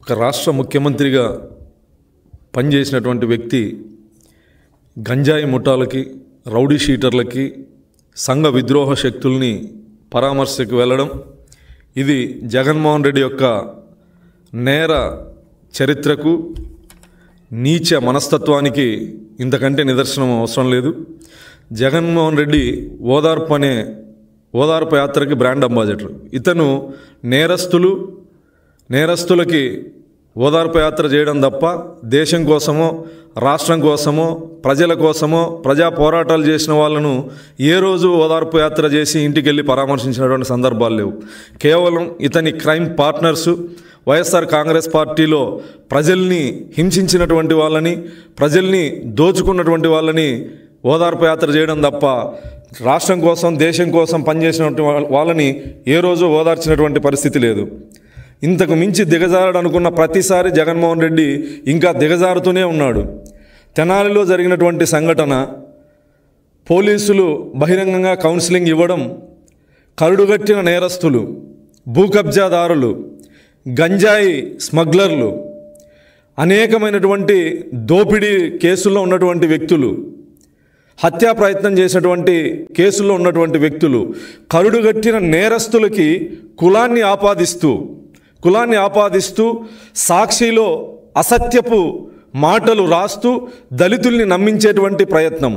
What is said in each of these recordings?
ఒక రాష్ట్ర ముఖ్యమంత్రిగా పనిచేసినటువంటి వ్యక్తి గంజాయి ముఠాలకి, రౌడీ షీటర్లకి, సంఘ విద్రోహ శక్తుల్ని పరామర్శకు వెళ్ళడం, ఇది జగన్మోహన్ రెడ్డి యొక్క నేర చరిత్రకు, నీచ మనస్తత్వానికి ఇంతకంటే నిదర్శనం అవసరం లేదు. జగన్మోహన్ రెడ్డి ఓదార్పు యాత్రకి బ్రాండ్ అంబాసిడర్. ఇతను నేరస్తులకి ఓదార్పు యాత్ర చేయడం తప్ప దేశం కోసమో, రాష్ట్రం కోసమో, ప్రజల కోసమో, ప్రజా పోరాటాలు చేసిన వాళ్ళను ఏ రోజు ఓదార్పు యాత్ర చేసి ఇంటికి వెళ్ళి పరామర్శించినటువంటి సందర్భాలు లేవు. కేవలం ఇతని క్రైమ్ పార్ట్నర్సు, వైఎస్ఆర్ కాంగ్రెస్ పార్టీలో ప్రజల్ని హింసించినటువంటి వాళ్ళని, ప్రజల్ని దోచుకున్నటువంటి వాళ్ళని ఓదార్పు యాత్ర చేయడం తప్ప రాష్ట్రం కోసం, దేశం కోసం పనిచేసినటువంటి వాళ్ళని ఏ రోజు ఓదార్చినటువంటి పరిస్థితి లేదు. ఇంతకు మించి దిగజారడనుకున్న ప్రతిసారి జగన్మోహన్ రెడ్డి ఇంకా దిగజారుతూనే ఉన్నాడు. తెనాలిలో జరిగినటువంటి సంఘటన, పోలీసులు బహిరంగంగా కౌన్సిలింగ్ ఇవ్వడం, కరుడుగట్టిన నేరస్తులు, భూ కబ్జాదారులు, గంజాయి స్మగ్లర్లు, అనేకమైనటువంటి దోపిడీ కేసుల్లో ఉన్నటువంటి వ్యక్తులు, హత్యా ప్రయత్నం చేసినటువంటి కేసుల్లో ఉన్నటువంటి వ్యక్తులు, కరుడుగట్టిన నేరస్తులకి కులాన్ని ఆపాదిస్తూ సాక్షిలో అసత్యపు మాటలు రాస్తూ దళితుల్ని నమ్మించేటువంటి ప్రయత్నం.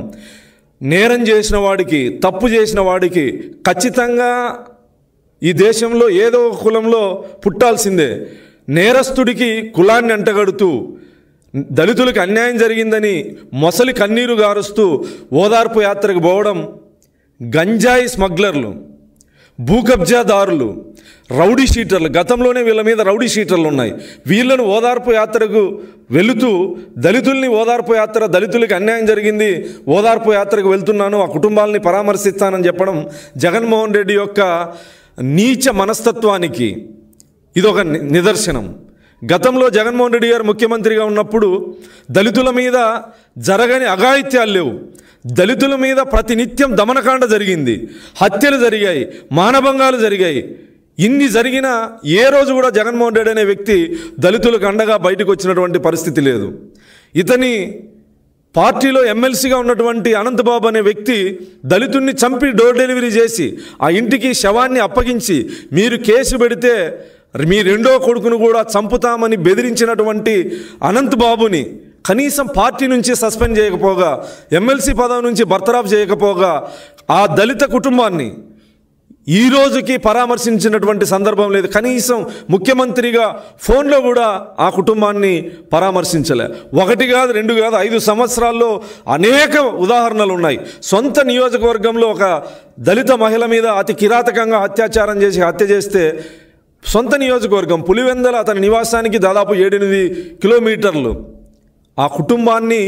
నేరం చేసిన వాడికి, తప్పు చేసిన వాడికి ఖచ్చితంగా ఈ దేశంలో ఏదో ఒక కులంలో పుట్టాల్సిందే. నేరస్తుడికి కులాన్ని అంటగడుతూ, దళితులకు అన్యాయం జరిగిందని మొసలి కన్నీరు గారుస్తూ ఓదార్పు యాత్రకు పోవడం, గంజాయి స్మగ్లర్లు, భూ కబ్జాదారులు, రౌడీ షీటర్లు, గతంలోనే వీళ్ళ మీద రౌడీ షీటర్లు ఉన్నాయి, వీళ్ళను ఓదార్పు యాత్రకు వెళుతూ దళితుల్ని దళితులకి అన్యాయం జరిగింది, ఓదార్పు యాత్రకు వెళ్తున్నాను, ఆ కుటుంబాలని పరామర్శిస్తానని చెప్పడం జగన్మోహన్ రెడ్డి యొక్క నీచ మనస్తత్వానికి ఇదొక నిదర్శనం. గతంలో జగన్మోహన్ రెడ్డి గారు ముఖ్యమంత్రిగా ఉన్నప్పుడు దళితుల మీద జరగని అఘాయిత్యాలు లేవు. దళితుల మీద ప్రతినిత్యం దమనకాండ జరిగింది, హత్యలు జరిగాయి, మానభంగాలు జరిగాయి. ఇన్ని జరిగినా ఏ రోజు కూడా జగన్మోహన్ రెడ్డి అనే వ్యక్తి దళితులకు అండగా బయటకు వచ్చినటువంటి పరిస్థితి లేదు. ఇతని పార్టీలో ఎమ్మెల్సీగా ఉన్నటువంటి అనంతబాబు అనే వ్యక్తి దళితుడిని చంపి డోర్ డెలివరీ చేసి ఆ ఇంటికి శవాన్ని అప్పగించి, మీరు కేసు పెడితే మీ రెండో కొడుకును కూడా చంపుతామని బెదిరించినటువంటి అనంతబాబుని కనీసం పార్టీ నుంచి సస్పెండ్ చేయకపోగా, ఎమ్మెల్సీ పదవి నుంచి బర్తరాఫ్ చేయకపోగా, ఆ దళిత కుటుంబాన్ని ఈ రోజుకి పరామర్శించినటువంటి సందర్భం లేదు. కనీసం ముఖ్యమంత్రిగా ఫోన్లో కూడా ఆ కుటుంబాన్ని పరామర్శించలే. 1 కాదు, 2 కాదు, 5 సంవత్సరాల్లో అనేక ఉదాహరణలు ఉన్నాయి. సొంత నియోజకవర్గంలో ఒక దళిత మహిళ మీద అతి కిరాతకంగా అత్యాచారం చేసి హత్య చేస్తే, సొంత నియోజకవర్గం పులివెందల అతని నివాసానికి దాదాపు 7-8 కిలోమీటర్లు, ఆ కుటుంబాన్ని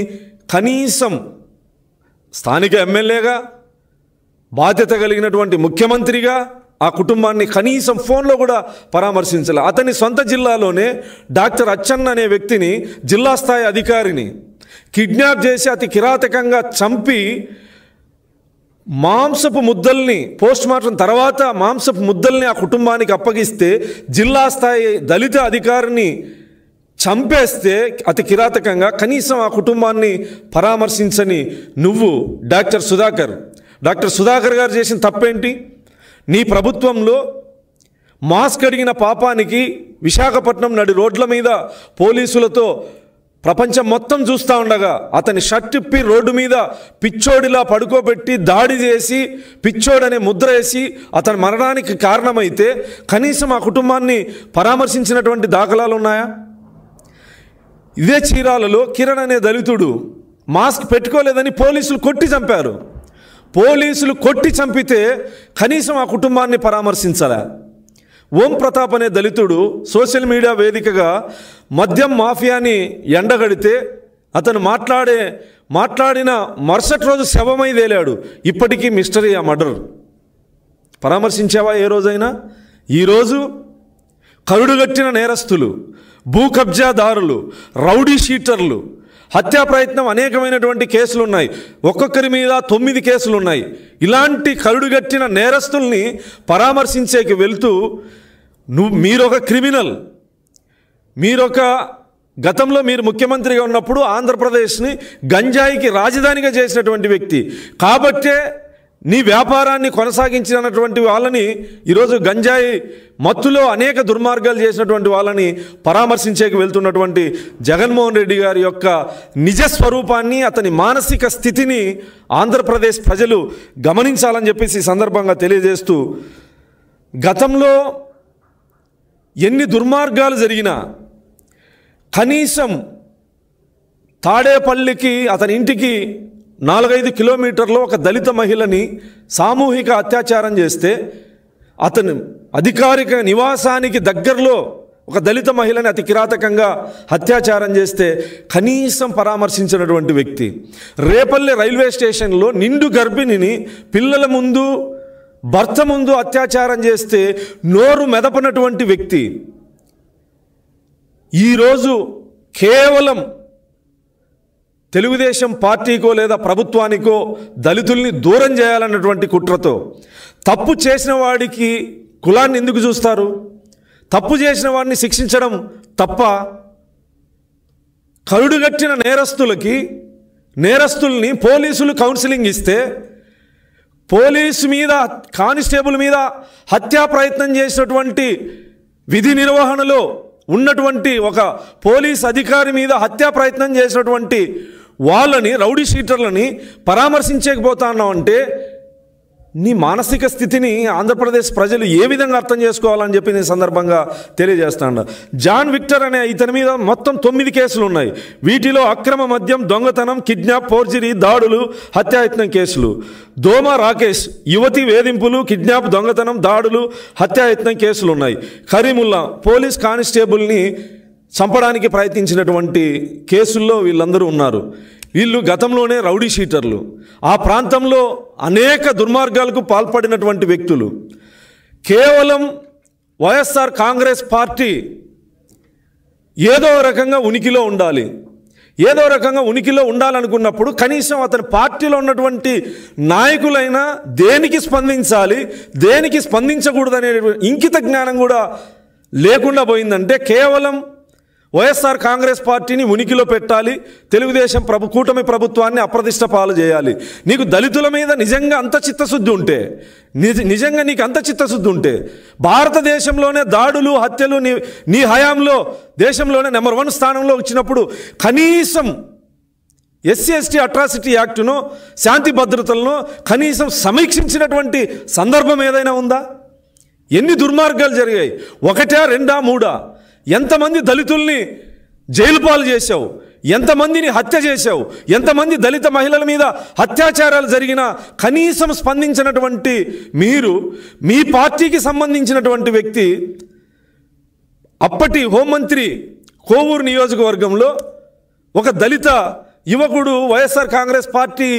కనీసం స్థానిక ఎమ్మెల్యేగా, బాధ్యత కలిగినటువంటి ముఖ్యమంత్రిగా ఆ కుటుంబాన్ని కనీసం ఫోన్లో కూడా పరామర్శించాలి. అతని సొంత జిల్లాలోనే డాక్టర్ అచ్చన్న అనే వ్యక్తిని, జిల్లా స్థాయి అధికారిని కిడ్నాప్ చేసి అతి కిరాతకంగా చంపి మాంసపు ముద్దల్ని పోస్ట్మార్టం తర్వాత మాంసపు ముద్దల్ని ఆ కుటుంబానికి అప్పగిస్తే, జిల్లా స్థాయి దళిత అధికారిని చంపేస్తే అతి కిరాతకంగా కనీసం ఆ కుటుంబాన్ని పరామర్శించని నువ్వు డాక్టర్ సుధాకర్ గారు చేసిన తప్పేంటి? నీ ప్రభుత్వంలో మాస్క్ అడిగిన పాపానికి విశాఖపట్నం నడి రోడ్ల మీద పోలీసులతో ప్రపంచం మొత్తం చూస్తూ ఉండగా అతని షర్ట్ ఇప్పి రోడ్డు మీద పిచ్చోడిలా పడుకోబెట్టి దాడి చేసి పిచ్చోడనే ముద్ర వేసి అతని మరణానికి కారణమైతే కనీసం ఆ కుటుంబాన్ని పరామర్శించినటువంటి దాఖలాలు ఉన్నాయా? ఇదే చీరాలలో కిరణ్ అనే దళితుడు మాస్క్ పెట్టుకోలేదని పోలీసులు కొట్టి చంపారు. పోలీసులు కొట్టి చంపితే కనీసం ఆ కుటుంబాన్ని పరామర్శించాలా? ఓం ప్రతాప్ అనే దళితుడు సోషల్ మీడియా వేదికగా మద్యం మాఫియాని ఎండగడితే అతను మాట్లాడిన మరుసటి రోజు శవమై తేలాడు. ఇప్పటికీ మిస్టరీ ఆ మర్డర్. పరామర్శించావా ఏ రోజైనా? ఈరోజు కరుడుగట్టిన నేరస్తులు, భూ కబ్జాదారులు, రౌడీ షీటర్లు, హత్యా ప్రయత్నం అనేకమైనటువంటి కేసులు ఉన్నాయి. ఒక్కొక్కరి మీద 9 కేసులు ఉన్నాయి. ఇలాంటి కరుడుగట్టిన నేరస్తుల్ని పరామర్శించేకి వెళ్తూ మీరొక క్రిమినల్, మీరొక గతంలో మీరు ముఖ్యమంత్రిగా ఉన్నప్పుడు ఆంధ్రప్రదేశ్ని గంజాయికి రాజధానిగా చేసినటువంటి వ్యక్తి కాబట్టే నీ వ్యాపారాన్ని కొనసాగించినటువంటి వాళ్ళని ఈరోజు గంజాయి మత్తులో అనేక దుర్మార్గాలు చేసినటువంటి వాళ్ళని పరామర్శించేకి వెళ్తున్నటువంటి జగన్మోహన్ రెడ్డి గారి యొక్క నిజస్వరూపాన్ని, అతని మానసిక స్థితిని ఆంధ్రప్రదేశ్ ప్రజలు గమనించాలని చెప్పేసి ఈ సందర్భంగా తెలియజేస్తూ, గతంలో ఎన్ని దుర్మార్గాలు జరిగినా కనీసం తాడేపల్లికి అతని ఇంటికి 4-5 కిలోమీటర్లో ఒక దళిత మహిళని సామూహిక అత్యాచారం చేస్తే, అతను అధికారిక నివాసానికి దగ్గరలో ఒక దళిత మహిళని అతి కిరాతకంగా అత్యాచారం చేస్తే కనీసం పరామర్శించినటువంటి వ్యక్తి, రేపల్లె రైల్వే స్టేషన్లో నిండు గర్భిణిని పిల్లల ముందు భర్త ముందు అత్యాచారం చేస్తే నోరు మెదపనటువంటి వ్యక్తి, ఈరోజు కేవలం తెలుగుదేశం పార్టీకో లేదా ప్రభుత్వానికో దళితుల్ని దూరం చేయాలన్నటువంటి కుట్రతో తప్పు చేసిన వాడికి కులాన్ని ఎందుకు చూస్తారు? తప్పు చేసిన వాడిని శిక్షించడం తప్ప, కరుడుగట్టిన నేరస్తుల్ని పోలీసులు కౌన్సిలింగ్ ఇస్తే పోలీసు మీద, కానిస్టేబుల్ మీద హత్యా ప్రయత్నం చేసినటువంటి విధి నిర్వహణలో ఉన్నటువంటి ఒక పోలీస్ అధికారి మీద హత్యా ప్రయత్నం చేసినటువంటి వాళ్ళని, రౌడీ షీటర్లని పరామర్శించకపోతా ఉన్నామంటే నీ మానసిక స్థితిని ఆంధ్రప్రదేశ్ ప్రజలు ఏ విధంగా అర్థం చేసుకోవాలని చెప్పి నేను సందర్భంగా తెలియజేస్తాను. జాన్ విక్టర్ అనే ఇతని మీద మొత్తం 9 కేసులు ఉన్నాయి. వీటిలో అక్రమ మద్యం, దొంగతనం, కిడ్నాప్, ఫోర్జరీ, దాడులు, హత్యాయత్నం కేసులు. దోమ రాకేష్ యువతి వేధింపులు, కిడ్నాప్, దొంగతనం, దాడులు, హత్యాయత్నం కేసులు ఉన్నాయి. కరీముల్లా పోలీస్ కానిస్టేబుల్ని చంపడానికి ప్రయత్నించినటువంటి కేసుల్లో వీళ్ళందరూ ఉన్నారు. వీళ్ళు గతంలోనే రౌడీ షీటర్లు, ఆ ప్రాంతంలో అనేక దుర్మార్గాలకు పాల్పడినటువంటి వ్యక్తులు. కేవలం వైఎస్ఆర్ కాంగ్రెస్ పార్టీ ఏదో రకంగా ఉనికిలో ఉండాలి, ఏదో రకంగా ఉనికిలో ఉండాలనుకున్నప్పుడు కనీసం అతని పార్టీలో ఉన్నటువంటి నాయకులైనా దేనికి స్పందించాలి, దేనికి స్పందించకూడదనే ఇంకిత జ్ఞానం కూడా లేకుండా పోయిందంటే కేవలం వైఎస్ఆర్ కాంగ్రెస్ పార్టీని ఉనికిలో పెట్టాలి, తెలుగుదేశం కూటమి ప్రభుత్వాన్ని అప్రతిష్ట పాలు చేయాలి. నీకు దళితుల మీద నిజంగా అంత చిత్తశుద్ధి ఉంటే, నిజంగా నీకు అంత చిత్తశుద్ధి ఉంటే భారతదేశంలోనే దాడులు, హత్యలు నీ హయాంలో దేశంలోనే నెంబర్ 1 స్థానంలో వచ్చినప్పుడు కనీసం SC/ST అట్రాసిటీ యాక్టును, శాంతి భద్రతలను కనీసం సమీక్షించినటువంటి సందర్భం ఏదైనా ఉందా? ఎన్ని దుర్మార్గాలు జరిగాయి? 1, 2, 3? ఎంతమంది దళితుల్ని జైలు పాలు చేశావు, ఎంతమందిని హత్య చేశావు, ఎంతమంది దళిత మహిళల మీద అత్యాచారాలు జరిగినా కనీసం స్పందించినటువంటి మీరు, మీ పార్టీకి సంబంధించినటువంటి వ్యక్తి, అప్పటి హోంమంత్రి కోవూరు నియోజకవర్గంలో ఒక దళిత యువకుడు వైఎస్ఆర్ కాంగ్రెస్ పార్టీ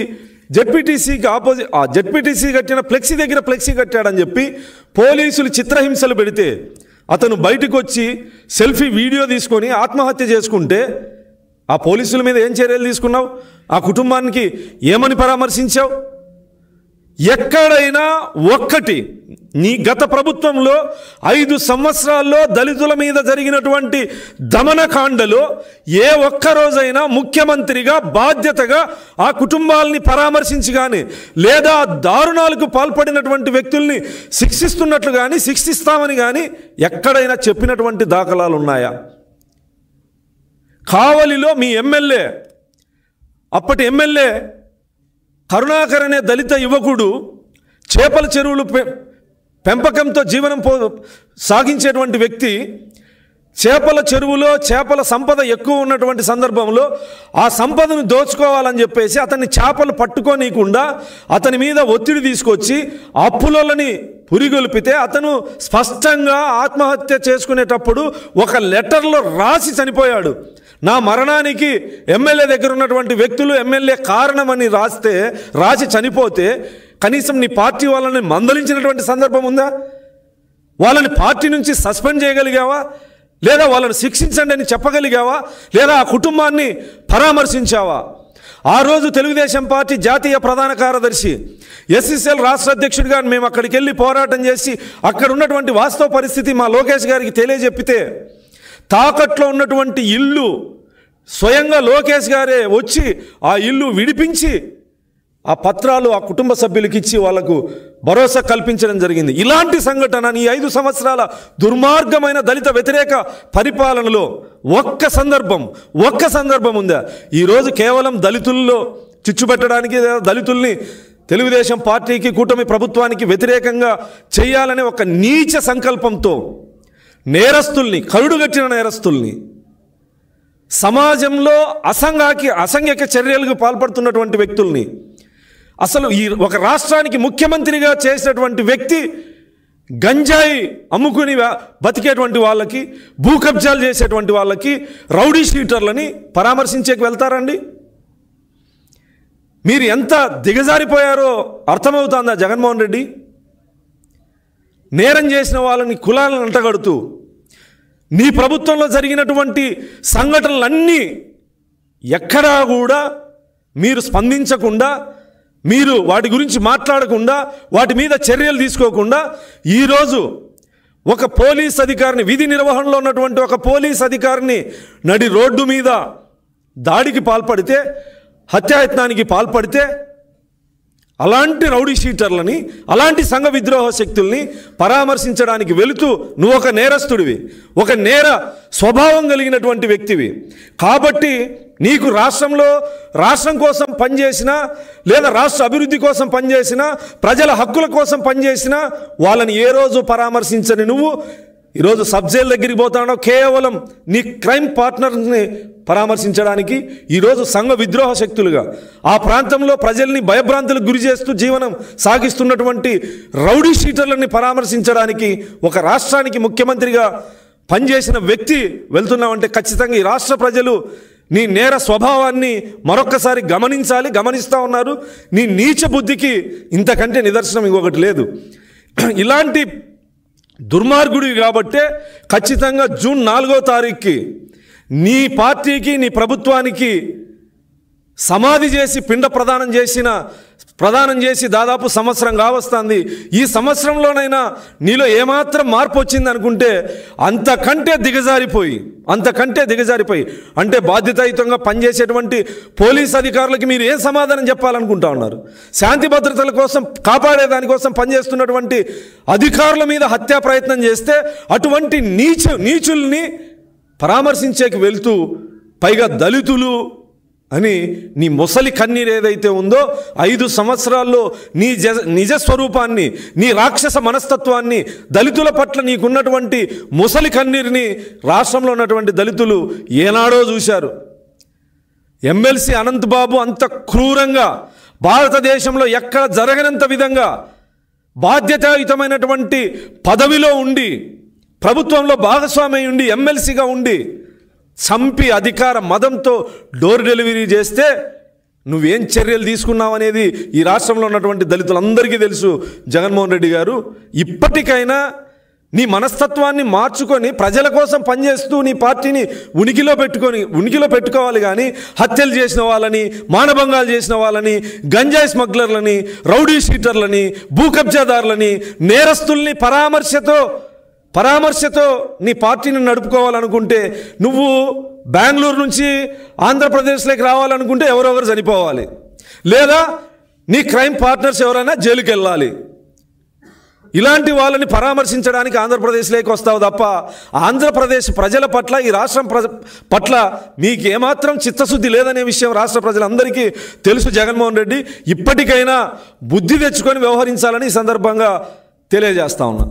జెడ్పీటీసీకి జెడ్పీటీసీ కట్టిన ఫ్లెక్సీ దగ్గర ఫ్లెక్సీ కట్టాడని చెప్పి పోలీసులు చిత్రహింసలు పెడితే అతను బయటకు వచ్చి సెల్ఫీ వీడియో తీసుకొని ఆత్మహత్య చేసుకుంటే ఆ పోలీసుల మీద ఏం చర్యలు తీసుకున్నావు? ఆ కుటుంబానికి ఏమని పరామర్శించావు? ఎక్కడైనా ఒక్కటి నీ గత ప్రభుత్వంలో 5 సంవత్సరాల్లో దళితుల మీద జరిగినటువంటి దమనకాండలో ఏ ఒక్కరోజైనా ముఖ్యమంత్రిగా బాధ్యతగా ఆ కుటుంబాలని పరామర్శించి కానీ, లేదా దారుణాలకు పాల్పడినటువంటి వ్యక్తుల్ని శిక్షిస్తున్నట్లు కానీ, శిక్షిస్తామని కానీ ఎక్కడైనా చెప్పినటువంటి దాఖలాలు ఉన్నాయా? కావలిలో మీ ఎమ్మెల్యే, అప్పటి ఎమ్మెల్యే కరుణాకర్ అనే దళిత యువకుడు చేపల చెరువులు పెంపకంతో జీవనం సాగించేటువంటి వ్యక్తి, చేపల చెరువులో చేపల సంపద ఎక్కువ ఉన్నటువంటి సందర్భంలో ఆ సంపదను దోచుకోవాలని చెప్పేసి అతన్ని చేపలు పట్టుకోనీయకుండా అతని మీద ఒత్తిడి తీసుకొచ్చి అప్పులని పురిగొల్పితే అతను స్పష్టంగా ఆత్మహత్య చేసుకునేటప్పుడు ఒక లెటర్లో రాసి చనిపోయాడు. నా మరణానికి ఎమ్మెల్యే దగ్గర ఉన్నటువంటి వ్యక్తులు ఎమ్మెల్యే కారణమని రాసి చనిపోతే కనీసం నీ పార్టీ వాళ్ళని మందలించినటువంటి సందర్భం ఉందా? వాళ్ళని పార్టీ నుంచి సస్పెండ్ చేయగలిగావా? లేదా వాళ్ళని శిక్షించండి అని చెప్పగలిగావా? లేదా ఆ కుటుంబాన్ని పరామర్శించావా? ఆ రోజు తెలుగుదేశం పార్టీ జాతీయ ప్రధాన కార్యదర్శి, SSL రాష్ట్ర అధ్యక్షుడిగా మేము అక్కడికి వెళ్ళి పోరాటం చేసి అక్కడ ఉన్నటువంటి వాస్తవ పరిస్థితి మా లోకేష్ గారికి తెలియజెప్పితే తాకట్లో ఉన్నటువంటి ఇల్లు స్వయంగా లోకేష్ గారే వచ్చి ఆ ఇల్లు విడిపించి ఆ పత్రాలు ఆ కుటుంబ సభ్యులకి ఇచ్చి వాళ్లకు భరోసా కల్పించడం జరిగింది. ఇలాంటి సంఘటన ఈ 5 సంవత్సరాల దుర్మార్గమైన దళిత వ్యతిరేక పరిపాలనలో ఒక్క సందర్భం ఉందా? ఈరోజు కేవలం దళితుల్లో చిచ్చుపెట్టడానికి, దళితుల్ని తెలుగుదేశం పార్టీకి, కూటమి ప్రభుత్వానికి వ్యతిరేకంగా చేయాలనే ఒక నీచ సంకల్పంతో నేరస్తుల్ని, కరుడుగట్టిన నేరస్తుల్ని, సమాజంలో అసంఘిక చర్యలకు పాల్పడుతున్నటువంటి వ్యక్తుల్ని, అసలు ఈ ఒక రాష్ట్రానికి ముఖ్యమంత్రిగా చేసినటువంటి వ్యక్తి గంజాయి అమ్ముకుని బతికేటువంటి వాళ్ళకి, భూ కబ్జాలు చేసేటువంటి వాళ్ళకి, రౌడీ షీటర్లని పరామర్శించేకి వెళ్తారండి? మీరు ఎంత దిగజారిపోయారో అర్థమవుతుందా జగన్మోహన్ రెడ్డి? నేరం చేసిన వాళ్ళని కులాలను అంటగడుతూ నీ ప్రభుత్వంలో జరిగినటువంటి సంఘటనలన్నీ ఎక్కడా కూడా మీరు స్పందించకుండా, మీరు వాటి గురించి మాట్లాడకుండా, వాటి మీద చర్యలు తీసుకోకుండా ఈరోజు ఒక పోలీస్ అధికారిని, విధి నిర్వహణలో ఉన్నటువంటి ఒక పోలీస్ అధికారిని నడి రోడ్డు మీద దాడికి పాల్పడితే, హత్యాయత్నానికి పాల్పడితే, అలాంటి రౌడీ షీటర్లని, అలాంటి సంఘ విద్రోహ శక్తుల్ని పరామర్శించడానికి వెళుతూ నువ్వు ఒక నేరస్తుడివి, ఒక నేర స్వభావం కలిగినటువంటి వ్యక్తివి. కాబట్టి నీకు రాష్ట్రం కోసం పనిచేసినా, లేదా రాష్ట్ర అభివృద్ధి కోసం పనిచేసినా, ప్రజల హక్కుల కోసం పనిచేసినా వాళ్ళని ఏ రోజు పరామర్శించని నువ్వు ఈరోజు సబ్ జైలు దగ్గరికి పోతానో కేవలం నీ క్రైమ్ పార్ట్నర్ని పరామర్శించడానికి, ఈరోజు సంఘ విద్రోహ శక్తులుగా ఆ ప్రాంతంలో ప్రజల్ని భయభ్రాంతులకు గురి చేస్తూ జీవనం సాగిస్తున్నటువంటి రౌడీ షీటర్లని పరామర్శించడానికి ఒక రాష్ట్రానికి ముఖ్యమంత్రిగా పనిచేసిన వ్యక్తి వెళ్తున్నామంటే ఖచ్చితంగా ఈ రాష్ట్ర ప్రజలు నీ నేర స్వభావాన్ని మరొక్కసారి గమనిస్తూ ఉన్నారు. నీ నీచ బుద్ధికి ఇంతకంటే నిదర్శనం ఇంకొకటి లేదు. ఇలాంటి దుర్మార్గుడివి కాబట్టే ఖచ్చితంగా జూన్ 4వ తారీఖుకి నీ పార్టీకి, నీ ప్రభుత్వానికి సమాధి చేసి పిండ ప్రదానం చేసి దాదాపు సంవత్సరం కావస్తుంది. ఈ సంవత్సరంలోనైనా నీలో ఏమాత్రం మార్పు వచ్చింది అనుకుంటే అంతకంటే దిగజారిపోయి అంటే బాధ్యతాయుతంగా పనిచేసేటువంటి పోలీస్ అధికారులకి మీరు ఏం సమాధానం చెప్పాలనుకుంటా ఉన్నారు? శాంతి భద్రతల కోసం, కాపాడేదానికోసం పనిచేస్తున్నటువంటి అధికారుల మీద హత్యా ప్రయత్నం చేస్తే అటువంటి నీచుల్ని పరామర్శించేకి వెళ్తూ, పైగా దళితులు అని నీ ముసలి కన్నీరు ఏదైతే ఉందో 5 సంవత్సరాల్లో నీ నిజస్వరూపాన్ని, నీ రాక్షస మనస్తత్వాన్ని, దళితుల పట్ల నీకున్నటువంటి ముసలి కన్నీరుని రాష్ట్రంలో ఉన్నటువంటి దళితులు ఏనాడో చూశారు. ఎమ్మెల్సీ అనంత్ బాబు అంత క్రూరంగా, భారతదేశంలో ఎక్కడ జరగనంత విధంగా బాధ్యతాయుతమైనటువంటి పదవిలో ఉండి, ప్రభుత్వంలో భాగస్వామి ఉండి, ఎమ్మెల్సీగా ఉండి చంపి అధికార మదంతో డోర్ డెలివరీ చేస్తే నువ్వేం చర్యలు తీసుకున్నావు అనేది ఈ రాష్ట్రంలో ఉన్నటువంటి దళితులందరికీ తెలుసు. జగన్మోహన్ రెడ్డి గారు, ఇప్పటికైనా నీ మనస్తత్వాన్ని మార్చుకొని ప్రజల కోసం పనిచేస్తూ నీ పార్టీని ఉనికిలో పెట్టుకోవాలి. కానీ హత్యలు చేసిన వాళ్ళని, మానభంగాలు చేసిన వాళ్ళని, గంజాయి స్మగ్లర్లని, రౌడీ షీటర్లని, భూ కబ్జాదారులని, నేరస్తుల్ని పరామర్శతో నీ పార్టీని నడుపుకోవాలనుకుంటే, నువ్వు బెంగళూరు నుంచి ఆంధ్రప్రదేశ్లోకి రావాలనుకుంటే ఎవరొకరు చనిపోవాలి, లేదా నీ క్రైమ్ పార్ట్నర్స్ ఎవరైనా జైలుకి వెళ్ళాలి. ఇలాంటి వాళ్ళని పరామర్శించడానికి ఆంధ్రప్రదేశ్లోకి వస్తావు తప్ప ఆంధ్రప్రదేశ్ ప్రజల పట్ల, ఈ రాష్ట్రం పట్ల మీకు ఏమాత్రం చిత్తశుద్ధి లేదనే విషయం రాష్ట్ర ప్రజలందరికీ తెలుసు. జగన్మోహన్ రెడ్డి ఇప్పటికైనా బుద్ధి తెచ్చుకొని వ్యవహరించాలని ఈ సందర్భంగా తెలియజేస్తా ఉన్నా.